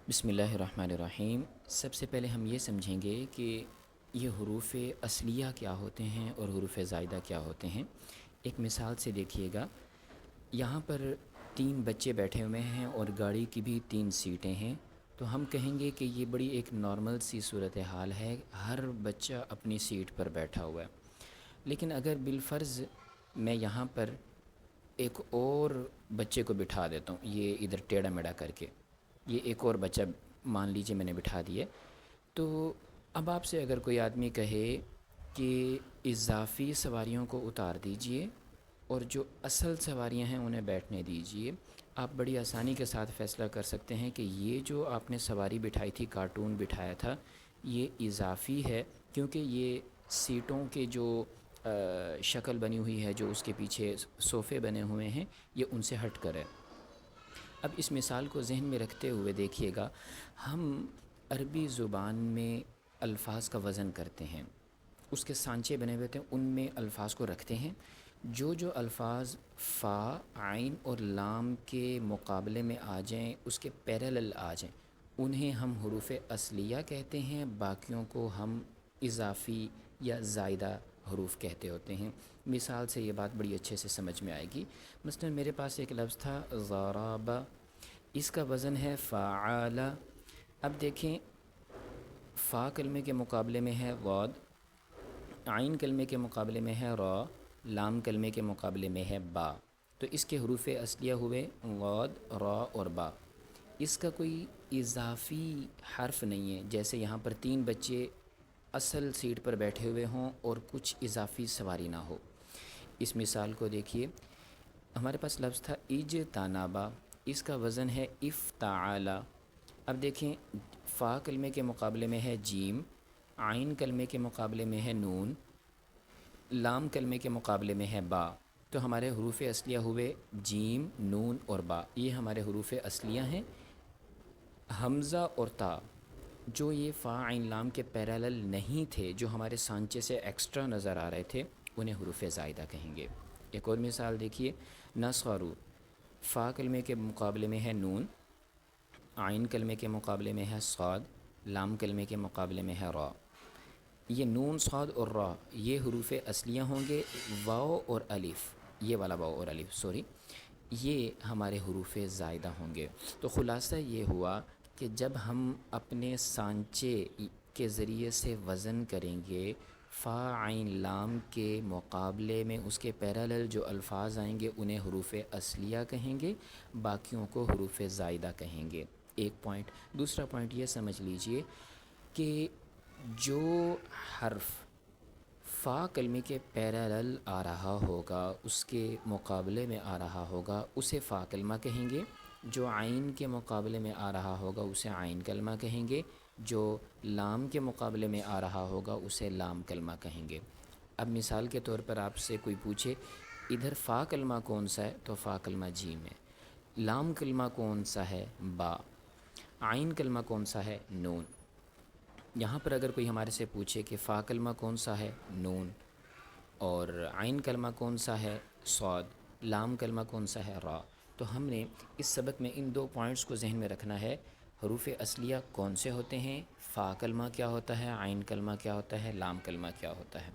بسم اللہ الرحمن الرحیم۔ سب سے پہلے ہم یہ سمجھیں گے کہ یہ حروف اصلیہ کیا ہوتے ہیں اور حروف زائدہ کیا ہوتے ہیں۔ ایک مثال سے دیکھیے گا، یہاں پر 3 بچے بیٹھے ہوئے ہیں اور گاڑی کی بھی 3 سیٹیں ہیں، تو ہم کہیں گے کہ یہ بڑی ایک نارمل سی صورتحال ہے، ہر بچہ اپنی سیٹ پر بیٹھا ہوا ہے۔ لیکن اگر بالفرض میں یہاں پر ایک اور بچے کو بٹھا دیتا ہوں، یہ ادھر ٹیڑھا میڑھا کر کے، یہ ایک اور بچہ مان لیجئے میں نے بٹھا دیا، تو اب آپ سے اگر کوئی آدمی کہے کہ اضافی سواریوں کو اتار دیجئے اور جو اصل سواریاں ہیں انہیں بیٹھنے دیجئے، آپ بڑی آسانی کے ساتھ فیصلہ کر سکتے ہیں کہ یہ جو آپ نے سواری بٹھائی تھی، کارٹون بٹھایا تھا، یہ اضافی ہے، کیونکہ یہ سیٹوں کے جو شکل بنی ہوئی ہے، جو اس کے پیچھے صوفے بنے ہوئے ہیں، یہ ان سے ہٹ کر ہے۔ اب اس مثال کو ذہن میں رکھتے ہوئے دیکھیے گا، ہم عربی زبان میں الفاظ کا وزن کرتے ہیں، اس کے سانچے بنے ہوئے تھے، ان میں الفاظ کو رکھتے ہیں۔ جو الفاظ فا، عین اور لام کے مقابلے میں آ جائیں، اس کے پیرالل آ جائیں، انہیں ہم حروف اصلیہ کہتے ہیں، باقیوں کو ہم اضافی یا زائدہ حروف کہتے ہوتے ہیں۔ مثال سے یہ بات بڑی اچھے سے سمجھ میں آئے گی۔ مثلا میرے پاس ایک لفظ تھا ضرب، اس کا وزن ہے فعال۔ اب دیکھیں، فا کلمے کے مقابلے میں ہے غاد، عین کلمے کے مقابلے میں ہے را، لام کلمے کے مقابلے میں ہے با، تو اس کے حروف اصلیہ ہوئے غاد، را اور با۔ اس کا کوئی اضافی حرف نہیں ہے، جیسے یہاں پر 3 بچے اصل سیٹ پر بیٹھے ہوئے ہوں اور کچھ اضافی سواری نہ ہو۔ اس مثال کو دیکھیے، ہمارے پاس لفظ تھا اجتنبا، اس کا وزن ہے افتعال۔ اب دیکھیں، فا کلمے کے مقابلے میں ہے جیم، عین کلمے کے مقابلے میں ہے نون، لام کلمے کے مقابلے میں ہے با، تو ہمارے حروف اصلیہ ہوئے جیم، نون اور با، یہ ہمارے حروف اصلیہ ہیں۔ حمزہ اور تا، جو یہ فا عین لام کے پیرالل نہیں تھے، جو ہمارے سانچے سے ایکسٹرا نظر آ رہے تھے، انہیں حروف زائدہ کہیں گے۔ ایک اور مثال دیکھیے، نصغرو، فا کلمے کے مقابلے میں ہے نون، عین کلمے کے مقابلے میں ہے صاد، لام کلمے کے مقابلے میں ہے را۔ یہ نون، صاد اور را یہ حروف اصلیہ ہوں گے۔ واو اور الف، یہ والا واو اور الف سوری، یہ ہمارے حروف زائدہ ہوں گے۔ تو خلاصہ یہ ہوا کہ جب ہم اپنے سانچے کے ذریعے سے وزن کریں گے، فا عین لام کے مقابلے میں اس کے پیرالل جو الفاظ آئیں گے انہیں حروف اصلیہ کہیں گے، باقیوں کو حروف زائدہ کہیں گے۔ ایک پوائنٹ۔ دوسرا پوائنٹ یہ سمجھ لیجئے کہ جو حرف فا کلمے کے پیرالل آ رہا ہوگا، اس کے مقابلے میں آ رہا ہوگا، اسے فا کلمہ کہیں گے۔ جو عین کے مقابلے میں آ رہا ہوگا اسے عین کلمہ کہیں گے۔ جو لام کے مقابلے میں آ رہا ہوگا اسے لام کلمہ کہیں گے۔ اب مثال کے طور پر آپ سے کوئی پوچھے ادھر فا کلمہ کون سا ہے، تو فا کلمہ جیم ہے۔ لام کلمہ کون سا ہے، با۔ عین کلمہ کون سا ہے، نون۔ یہاں پر اگر کوئی ہمارے سے پوچھے کہ فا کلمہ کون سا ہے، نون، اور عین کلمہ کون سا ہے، صاد، لام کلمہ کون سا ہے، را، تو ہم نے اس سبق میں ان 2 پوائنٹس کو ذہن میں رکھنا ہے۔ حروف اصلیہ کون سے ہوتے ہیں، فا کلمہ کیا ہوتا ہے، عین کلمہ کیا ہوتا ہے، لام کلمہ کیا ہوتا ہے۔